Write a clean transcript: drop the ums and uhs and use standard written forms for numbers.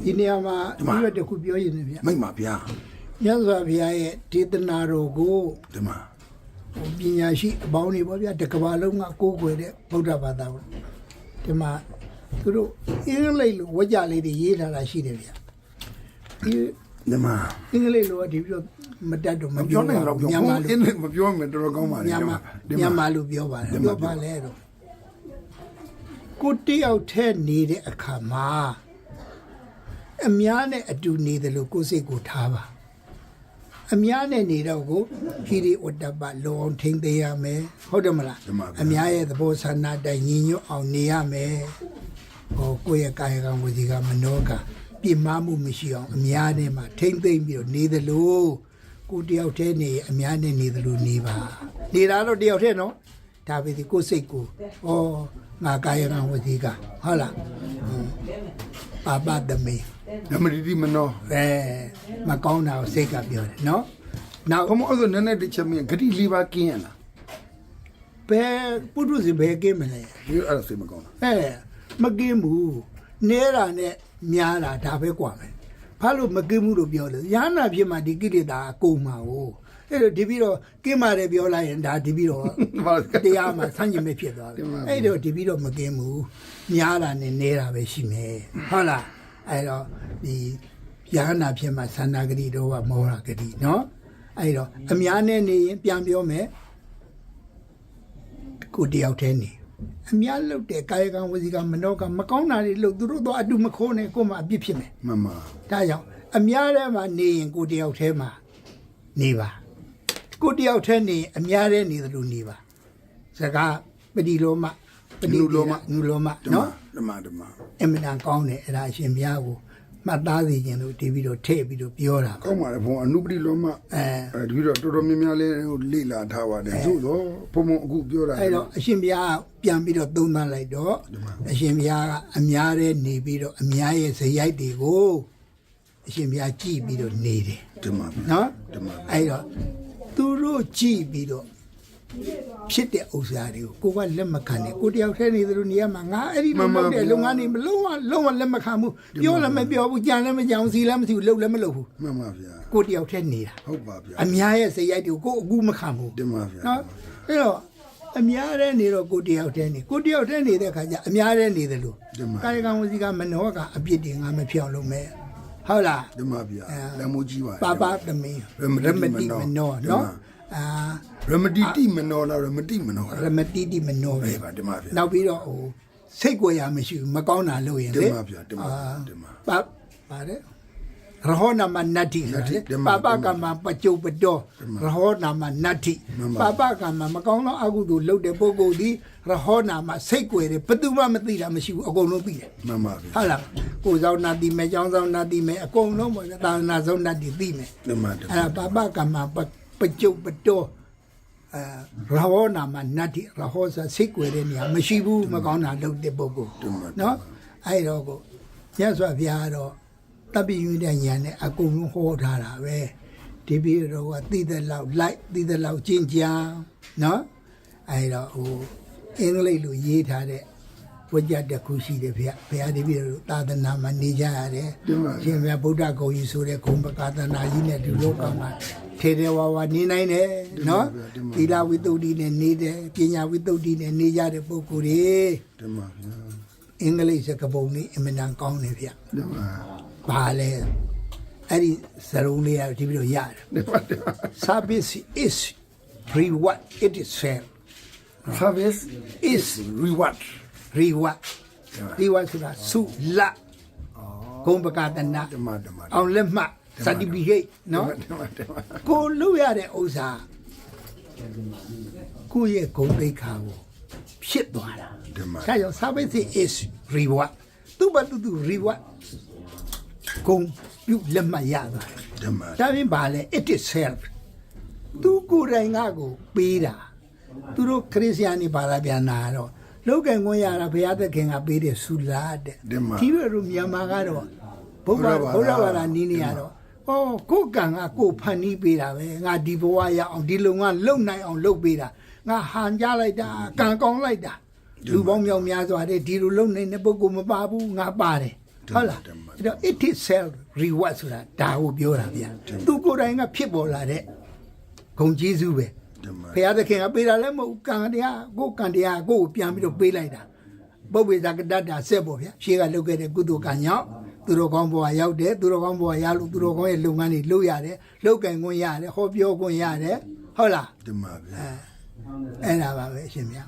ဒီနေရာမှာဒီလိုတခုပြောရင်လည်းဗျာမိတ်ပါဗျာမြတ်စွာဘုရားရဲ့ဒေသနာတော်ကိုဒီမှာပညာရှိအပေါင်းတွေပေါ့ဗျာတကဘာလုံးကကိုးကွယ်တဲ့ဗုဒ္ဓဘာသာပေါ့ဒီမှာသူတို့အင်္ဂလိပ်လိုဝကြလေးတွေရေးထားတာရှိတယ်ဗျာဒီမှာအင်္ဂလိပ်လိုကဒီပြီးတော့မတတ်တော့မပြောနိုင်တော့မြန်မာလိုအင်္ဂလိပ်မပြောမယ်တော်တော်ကောင်းပါလေမြန်မာလိုပြောပါတယ်ပြောပါလေတော့ကိုတယောက်ထဲနေတဲ့အခါမှာအများနဲ့အတူနေတယ်လို့ကိုယ်စိတ်ကိုထားပါအများနဲ့နေတော့ကိုခိရိဝတ္တပလောအောင်ထိမ့်သေးရမယ်ဟုတ်တယ်မလားအများရဲ့သဘောဆန္ဒတိုင်ညီညွတ်အောင်နေရမယ်ဟောကိုယ့်ရဲ့ကာယကံဝစီကမနောကပြင်းမမှုမရှိအောင်အများနဲ့မှထိမ့်သိမ့်ပြီးတော့နေတယ်လို့ကိုတယောက်တည်းနေအများနဲ့နေတယ်လို့နေပါနေတာတော့တယောက်တည်းနော်ဒါပဲဒီကိုယ်စိတ်ကိုဩငါကာယကံဝစီကဟုတ်လားပါပတမေဓမ္မတိမနောမကောင်းတာကိုစိတ်ကပြောတယ်နော်နောက်ဘုံအဲ့ဆိုနည်းနည်းတစ်ချက်မြင်ဂတိ၄ပါးကင်းရလားဘယ်ပုထုဇဉ်ဘယ်ကင်းမလဲဒီအဲ့ဒါစိတ်မကောင်းတာမကင်းဘူးနေတာနဲ့များတာဒါပဲกว่าပဲဘာလို့မကင်းဘူးလို့ပြောလဲရဟနာဖြစ်မှဒီကိလေသာအကုန်မှာကိုအဲ့တော့ဒီပြီးတော့ကင်းပါတယ်ပြောလိုက်ရင်ဒါဒီပြီးတော့တရားမှာဆန့်ကျင်မဲ့ဖြစ်သွားတယ်အဲ့တော့ဒီပြီးတော့မကင်းဘူးများတာနဲ့နေတာပဲရှိမယ်ဟုတ်လားအဲ့တော့ဒီယဟနာဖြစ်မှာသန္တာဂတိတော့ကမောဟဂတိနော်အဲ့တော့အများနဲ့နေရင်ပြန်ပြောမယ်ကိုတယောက်တည်းနေအများလုတ်တဲ့ကာယကံဝစီကမနောကမကောင်းတာတွေလုတ်သူတို့တော့အတူမခိုးနဲ့ကိုယ်မှအပြစ်ဖြစ်မယ်မှန်ပါဒါကြောင့်အများထဲမှာနေရင်ကိုတယောက်တည်းမှာနေပါကိုတယောက်တည်းနေအများထဲနေသလိုနေပါစကားပတိလောမပတိလောမနုလောမနော်ဓမ္မအမှန်တန်ကောင်းတယ်အဲ့ဒါအရှင်ဘုရားကိုမှတ်သားစီခြင်းလို့တည်ပြီးတော့ထည့်ပြီးတော့ပြောတာကောင်းပါလေဘုံအနုပတိလောမဒီတော့တော်တော်များများလေးလေ့လာထားပါတယ်သို့တော့ဘုံအခုပြောတာအဲ့တော့အရှင်ဘုရားပြန်ပြီးတော့သုံးသပ်လိုက်တော့အရှင်ဘုရားကအများထဲနေပြီးတော့အများရဲ့ဇယိုက်တွေကိုအရှင်ဘုရားကြည့်ပြီးတော့နေတယ်ဓမ္မနော်ဓမ္မအဲ့တော့သူတို့ကြည့်ပြီးတော့ဖြစ်တဲ့ဥစ္စာတွေကိုကိုကလက်မခံနဲ့ကိုတယောက်တည်းနေသလိုနေရမှာငါအဲ့ဒီလိုလုပ်တဲ့လုပ်ငန်းတွေမလုံးဝလက်မခံဘူးပြောလည်းမပြောဘူးကြံလည်းမကြံစီလည်းမစီဘူးလုပ်လည်းမလုပ်ဘူးမှန်ပါဗျာကိုတယောက်တည်းနေတာဟုတ်ပါဗျာအများရဲ့စိတ်ရိုက်တွေကိုအကူမခံဘူးတင်ပါဗျာနော်အဲ့တော့အများတည်းနေတော့ကိုတယောက်တည်းနေကိုတယောက်တည်းနေတဲ့ခါကျအများတည်းနေတယ်လို့ကာယကံဝစီကမနောကအပြစ်တွေငါမဖြောင်းလို့မဲ့ဟုတ်လားတင်ပါဗျာလက်မိုးကြီးပါပါပါတမင်းရမတိမနောနော်ရမတိတိမနောလားရမတိမနောရမတိတိမနောပဲပါတင်ပါဗျာနောက်ပြီးတော့ဟိုစိတ်ကိုရမရှိဘူးမကောင်းတာလုပ်ရင်လေတင်ပါဗျာတင်ပါတင်ပါပါတယ်ရဟောနာမနတ္တိပါပကမ္မပကြုပတောရဟောနာမနတ္တိပါပကမ္မမကောင်းသောအကုသိုလ်လုပ်တဲ့ပုဂ္ဂိုလ်ဒီရဟောနာမစိတ်ကိုယ်တယ်ဘယ်သူမှမသိတာမရှိဘူးအကုန်လုံးသိတယ်မှန်ပါဗျာဟုတ်လားကိုယ်ဆောင်နာတိမယ်ကျောင်းဆောင်နာတိမယ်အကုန်လုံးပေါ့သာသနာဆုံးနတ္တိသိမယ်မှန်ပါအဲ့ဒါပါပကမ္မပကြုပတောရဟောနာမနတ္တိရဟောဆိုစိတ်ကိုယ်တဲ့နေရာမရှိဘူးမကောင်းတာလုပ်တဲ့ပုဂ္ဂိုလ်နော်အဲ့တော့ကိုမြတ်စွာဘုရားတော့တပ်ပြီးယူတဲ့ဉာဏ်နဲ့အကုန်လုံးဟောထားတာပဲဒီပြီးတော့ကသိတဲ့လောက်လိုက်သိတဲ့လောက်ကျင့်ကြံနော်အဲ့တော့ဟိုအင်္ဂလိပ်လိုရေးထားတဲ့ဝကြတစ်ခုရှိတယ်ဗျဘုရားဒီပြီးတော့သာသနာမှာနေကြရတယ်ရှင်ဘုရားဗုဒ္ဓဂုံကြီးဆိုတဲ့ဂုံပကာသနာကြီးနဲ့ဒီလောကမှာထေရဝါဝနေနိုင်တယ်နော်သီလဝိတ္တုတိနဲ့နေတယ်ပညာဝိတ္တုတိနဲ့နေကြတဲ့ပုဂ္ဂိုလ်တွေတင်ပါဗျာအင်္ဂလိပ်စကားပုံလေးအမှန်တန်ကောင်းတယ်ဗျတင်ပါဘာလဲအဲ့ဒီစရုံးလေးဒီပြီးတော့ရတယ် service is reward it is fair service is reward reward ဆိုတာစုလဂုံပကတနာအောင်လက်မှတ် certificate နော်ကိုလုပ်ရတဲ့ဥစ္စာကိုရဲ့ဂုံသိက္ခာကိုဖြစ်သွားတာဒါကြောင့် service is reward သူ့ဘာသူ reward ဂုံပြုလက်မှတ်ရသွားတယ်ဒါပြင်ပါလေ it is self သူကိုယ်တိုင်ကကိုပေးတာသူတို့ခရစ်ယာန်တွေဘာသာပြန်တာတော့လောက်ကံခွင့်ရတာဘုရားသခင်ကပေးတဲ့ဆုလာတဲ့ဒီလိုလိုမြန်မာကတော့ဘုရားဘာသာနီးနေရတော့ကိုယ်ကံကကိုယ်ဖန်တီးပေးတာပဲငါဒီဘဝရအောင်ဒီလုံကလုံနိုင်အောင်လုပ်ပေးတာငါဟန်ကြလိုက်တာကံကောင်းလိုက်တာလူပေါင်းမြောက်များစွာတဲ့ဒီလိုလုံနေတဲ့ပုဂ္ဂိုလ်မပါဘူးငါပါတယ် ဟုတ်လားအဲ့တော့ it itself reward ဆိုတာဒါကိုပြောတာဗျာသူကိုယ်တိုင်ကဖြစ်ပေါ်လာတဲ့ဂုဏ်ကျေးဇူးပဲဘုရားသခင်ကပေးတာလည်းမဟုတ်ကံတရားကိုကံတရားကိုပြန်ပြီးတော့ပေးလိုက်တာပုပ္ပေသကတ္တာဆက်ပေါ့ဗျာရှေးကလုပ်ခဲ့တဲ့ကုသိုလ်ကံကြောင့်သူတော်ကောင်းဘဝရောက်တယ်သူတော်ကောင်းဘဝရလို့သူတော်ကောင်းရဲ့လုပ်ငန်းတွေလုပ်ရတယ်လုပ်ကင်ခွင့်ရတယ်ဟောပြောခွင့်ရတယ်ဟုတ်လား တင်ပါဗျာ အဲ့ဒါပါပဲအရှင်မြတ်